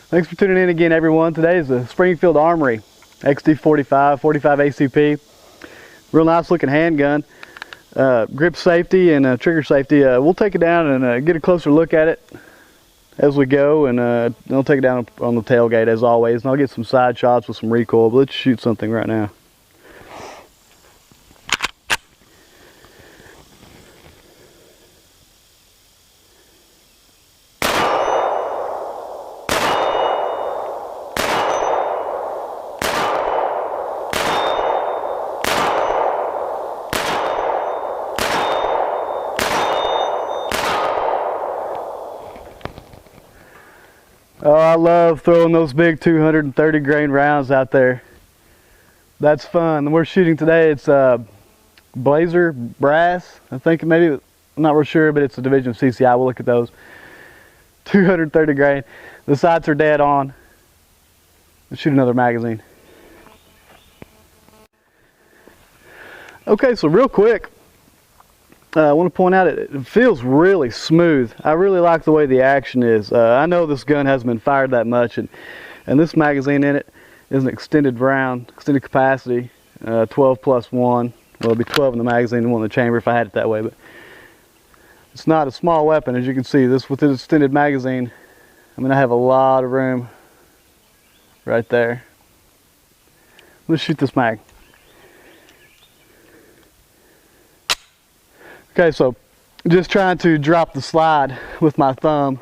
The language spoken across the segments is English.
Thanks for tuning in again, everyone. Today is the Springfield Armory XD-45, 45 ACP. Real nice looking handgun. Grip safety and trigger safety. We'll take it down and get a closer look at it as we go, and I'll take it down on the tailgate as always, and I'll get some side shots with some recoil, but let's shoot something right now. Oh, I love throwing those big 230 grain rounds out there. That's fun. We're shooting today, it's Blazer brass. I think maybe, I'm not real sure, but it's a division of CCI. We'll look at those. 230 grain. The sights are dead on. Let's shoot another magazine. Okay, so real quick, I want to point out it feels really smooth. I really like the way the action is. I know this gun hasn't been fired that much, and this magazine in it is an extended round, extended capacity, 12 plus 1. Well, it'll be 12 in the magazine and 1 in the chamber if I had it that way, but it's not a small weapon. As you can see, this with this extended magazine, I mean, I have a lot of room right there. Let's shoot this mag. Okay, so just trying to drop the slide with my thumb.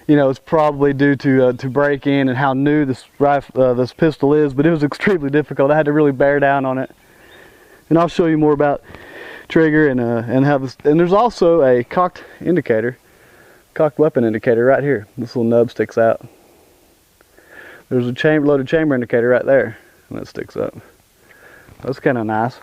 You know, it's probably due to break in and how new this this pistol is, but it was extremely difficult. I had to really bear down on it. And I'll show you more about trigger and how this. And there's also a cocked indicator, cocked weapon indicator right here. This little nub sticks out. There's a loaded chamber indicator right there, and that sticks up. That's kind of nice.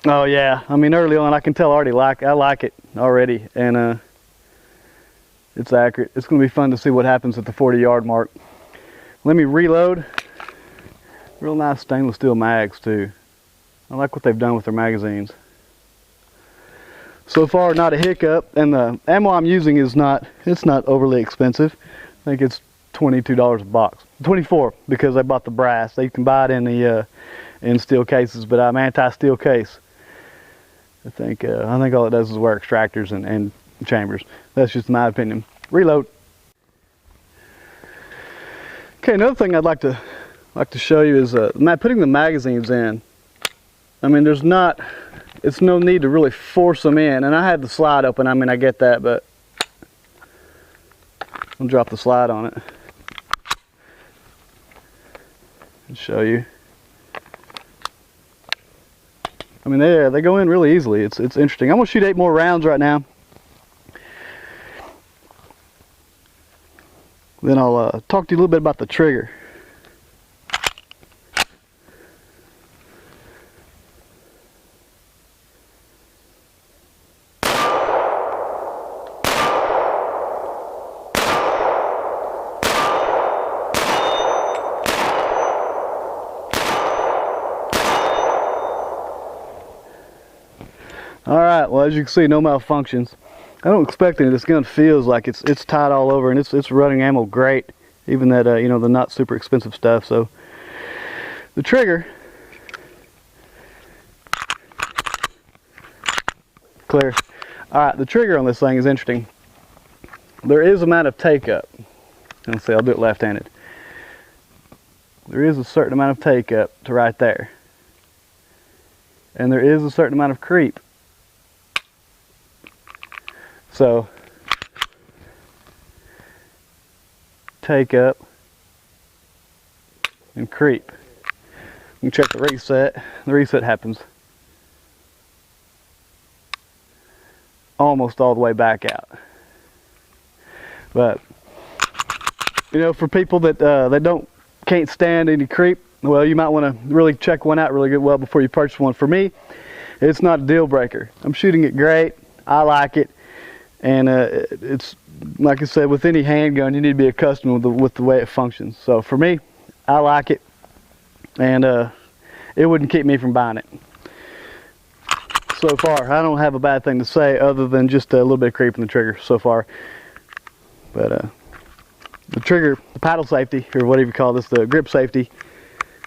Oh yeah, I mean early on I can tell I like it already, and it's accurate. It's going to be fun to see what happens at the 40-yard mark. Let me reload. Real nice stainless steel mags too. I like what they've done with their magazines. So far not a hiccup, and the ammo I'm using is not overly expensive. I think it's $22 a box. 24 because I bought the brass. You can buy it in the in steel cases, but I'm anti-steel case. I think all it does is wear extractors and chambers. That's just my opinion. Reload. Okay, another thing I'd like to show you is putting the magazines in. I mean, it's no need to really force them in. And I had the slide open. I mean, I get that, but I'll drop the slide on it and show you. I mean, they go in really easily. It's interesting. I'm gonna shoot 8 more rounds right now. Then I'll talk to you a little bit about the trigger. Alright, well, as you can see, no malfunctions. I don't expect any. This gun feels like it's tight all over, and it's running ammo great, even that you know, the not super expensive stuff. So the trigger, clear. Alright, the trigger on this thing is interesting. There is a amount of take up. Let's see, I'll do it left-handed. There is a certain amount of take up to right there, and there is a certain amount of creep. So, take up and creep. You can check the reset. The reset happens almost all the way back out. But you know, for people that can't stand any creep, well, you might want to really check one out really good well before you purchase one. For me, it's not a deal breaker. I'm shooting it great. I like it, and it's like I said, with any handgun, you need to be accustomed with the way it functions. So for me, I like it, and it wouldn't keep me from buying it. So far, I don't have a bad thing to say other than just a little bit of creep in the trigger so far. But the trigger, the paddle safety, or whatever you call this, the grip safety,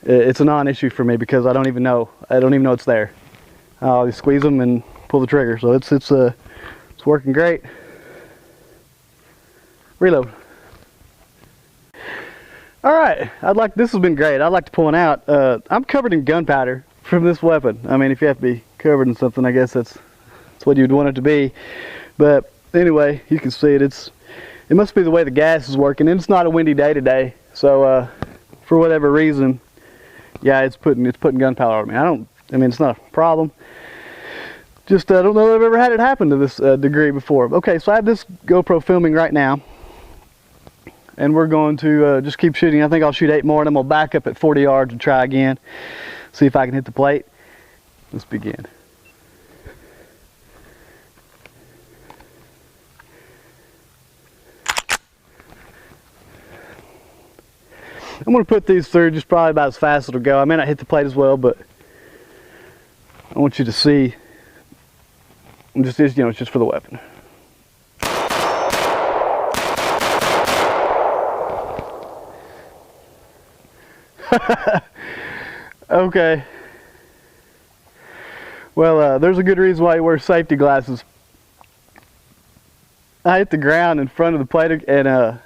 it's a non-issue for me because I don't even know it's there. I'll just squeeze them and pull the trigger, so it's working great. Reload. All right, this has been great. I'd like to point out, I'm covered in gunpowder from this weapon. I mean, if you have to be covered in something, I guess that's what you'd want it to be. But anyway, you can see it. It must be the way the gas is working, and it's not a windy day today. So for whatever reason, yeah, it's putting gunpowder on me. I mean, it's not a problem. Just I don't know that I've ever had it happen to this degree before. Okay, so I have this GoPro filming right now, and we're going to just keep shooting. I think I'll shoot 8 more, and I'm gonna back up at 40 yards and try again. See if I can hit the plate. Let's begin. I'm going to put these through just probably about as fast as it'll go. I may not hit the plate as well, but I want you to see. It's just for the weapon. Okay. Well, there's a good reason why you wear safety glasses. I hit the ground in front of the plate, and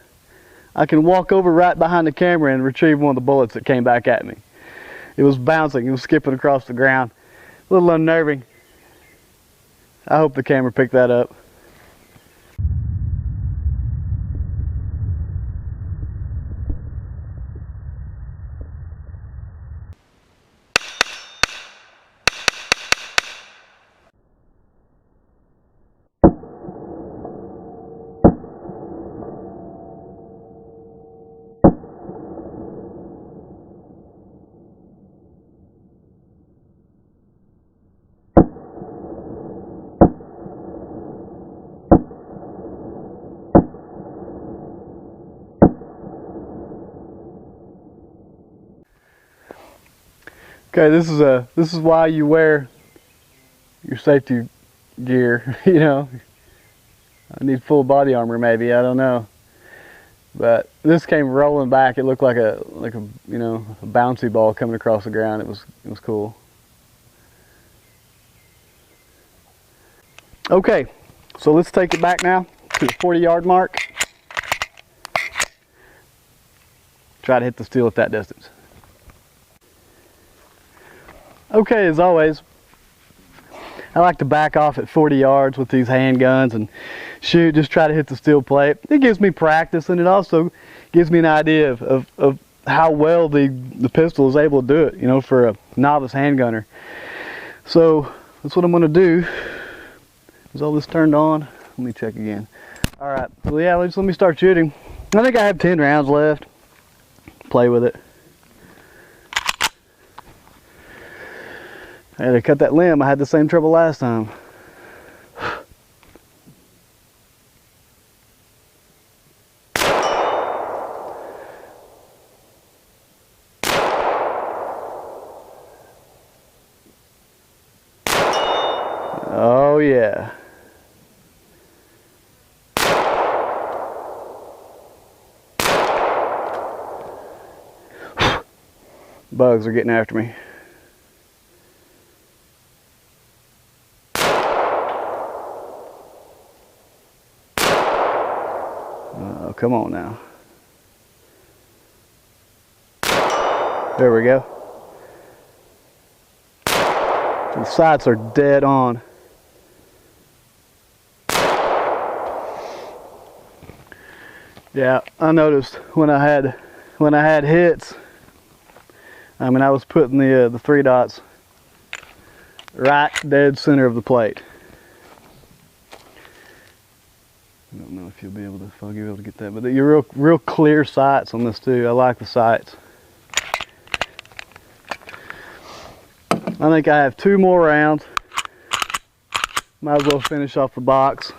I can walk over right behind the camera and retrieve one of the bullets that came back at me. It was bouncing. It was skipping across the ground. A little unnerving. I hope the camera picked that up. Okay, this is why you wear your safety gear. You know, I need full body armor maybe. I don't know, but this came rolling back. It looked like a a bouncy ball coming across the ground. It was cool. Okay, so let's take it back now to the 40-yard mark. Try to hit the steel at that distance. Okay, as always, I like to back off at 40 yards with these handguns and shoot, just try to hit the steel plate. It gives me practice, and it also gives me an idea of how well the pistol is able to do it, you know, for a novice handgunner. So that's what I'm going to do. Is all this turned on? Let me check again. All right, so yeah, let me start shooting. I think I have 10 rounds left. Play with it. I had to cut that limb. I had the same trouble last time. Oh yeah. Bugs are getting after me. Oh, come on now. There we go. The sights are dead on. Yeah, I noticed when I had hits, I mean, I was putting the 3 dots right dead center of the plate. I don't know if you'll be able to get that, but you're real clear sights on this too. I like the sights. I think I have 2 more rounds. Might as well finish off the box.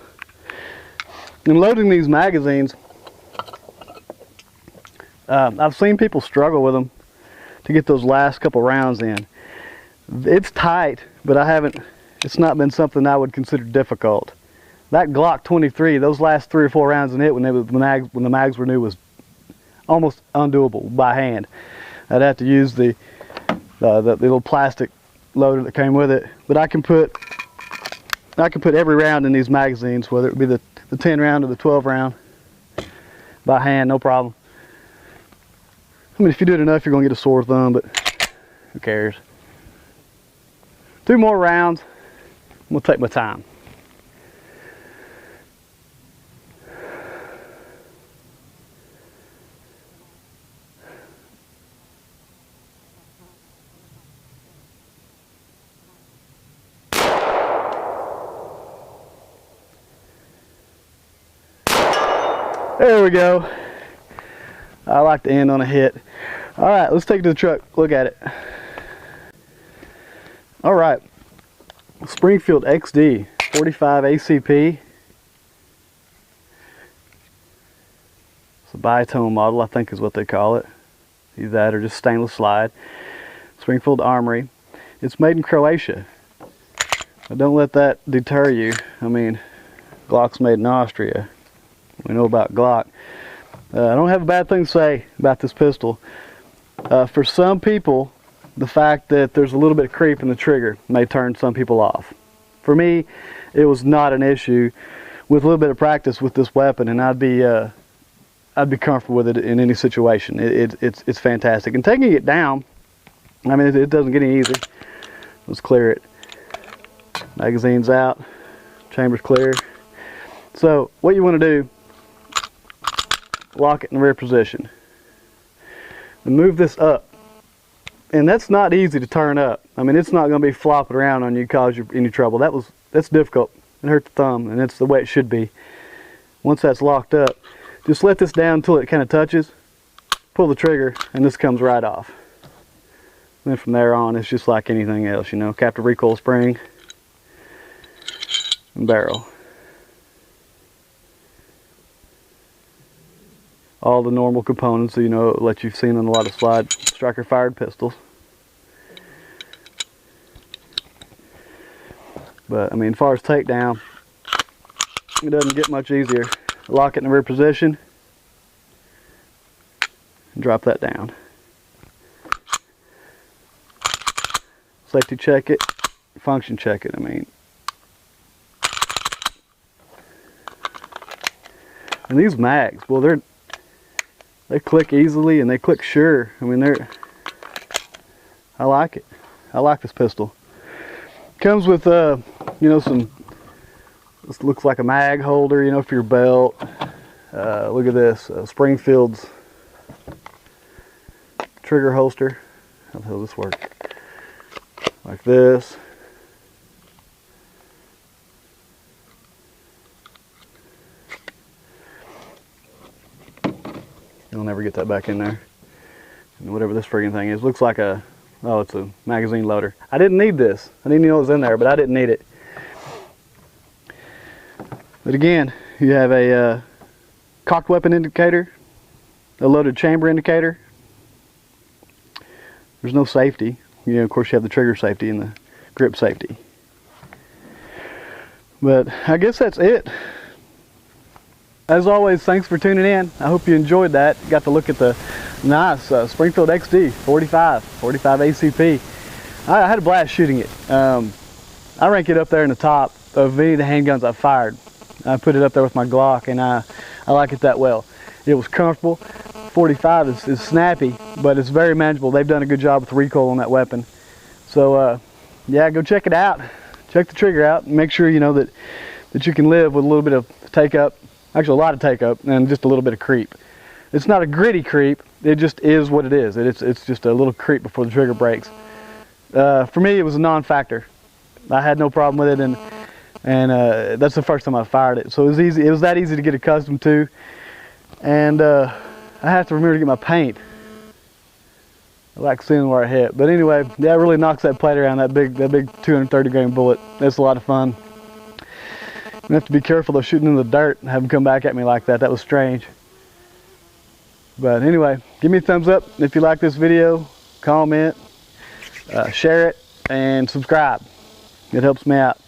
In loading these magazines, I've seen people struggle with them to get those last couple rounds in. It's tight, but it's not been something I would consider difficult. That Glock 23, those last 3 or 4 rounds in it when the mags were new was almost undoable by hand. I'd have to use the little plastic loader that came with it, but I can put every round in these magazines, whether it be the 10 round or the 12 round, by hand, no problem. I mean, if you do it enough, you're gonna get a sore thumb, but who cares? 2 more rounds. I'm gonna take my time. There we go. I like to end on a hit. All right, let's take it to the truck. Look at it. All right, Springfield XD-45 ACP. It's a bitone model, I think is what they call it. Either that or just stainless slide. Springfield Armory. It's made in Croatia. But don't let that deter you. I mean, Glock's made in Austria. We know about Glock. I don't have a bad thing to say about this pistol. For some people, the fact that there's a little bit of creep in the trigger may turn some people off. For me, it was not an issue. With a little bit of practice with this weapon, and I'd be comfortable with it in any situation. It's fantastic. And taking it down, I mean, it doesn't get any easier. Let's clear it. Magazine's out. Chamber's clear. So what you want to do, lock it in the rear position and move this up, and that's not easy to turn up. I mean, it's not going to be flopping around on you, cause you any trouble. That's difficult. It hurt the thumb, and it's the way it should be. Once that's locked up, just let this down until it kind of touches, pull the trigger, and this comes right off. And then from there on, it's just like anything else, you know, captive recoil spring and barrel. All the normal components, you know, that you've seen on a lot of slide striker fired pistols. But I mean, as far as takedown, it doesn't get much easier. Lock it in the rear position and drop that down. Safety check it, function check it. I mean, and these mags, well, they click easily and they click sure. I mean, I like it. I like this pistol. Comes with you know, this looks like a mag holder, you know, for your belt. Look at this, Springfield's trigger holster. How the hell does this work? Like this. You'll never get that back in there. And whatever this friggin' thing is, looks like it's a magazine loader. I didn't need this. I didn't know it was in there, but I didn't need it. But again, you have a cocked weapon indicator, a loaded chamber indicator. There's no safety. You know, of course, you have the trigger safety and the grip safety. But I guess that's it. As always, thanks for tuning in. I hope you enjoyed that. Got to look at the nice Springfield XD-45 ACP. I had a blast shooting it. I rank it up there in the top of any of the handguns I've fired. I put it up there with my Glock, and I like it that well. It was comfortable. 45 is snappy, but it's very manageable. They've done a good job with the recoil on that weapon. So yeah, go check it out. Check the trigger out, and make sure you know that you can live with a little bit of take up. Actually, a lot of take up and just a little bit of creep. It's not a gritty creep. It just is what it is. It's just a little creep before the trigger breaks. For me, it was a non-factor. I had no problem with it, and that's the first time I fired it. So it was easy. It was that easy to get accustomed to. And I have to remember to get my paint I like seeing where I hit. But anyway, yeah, it really knocks that plate around, that big 230 grain bullet. That's a lot of fun. You have to be careful though, shooting in the dirt and have them come back at me like that. That was strange. But anyway, give me a thumbs up if you like this video, comment, share it, and subscribe. It helps me out.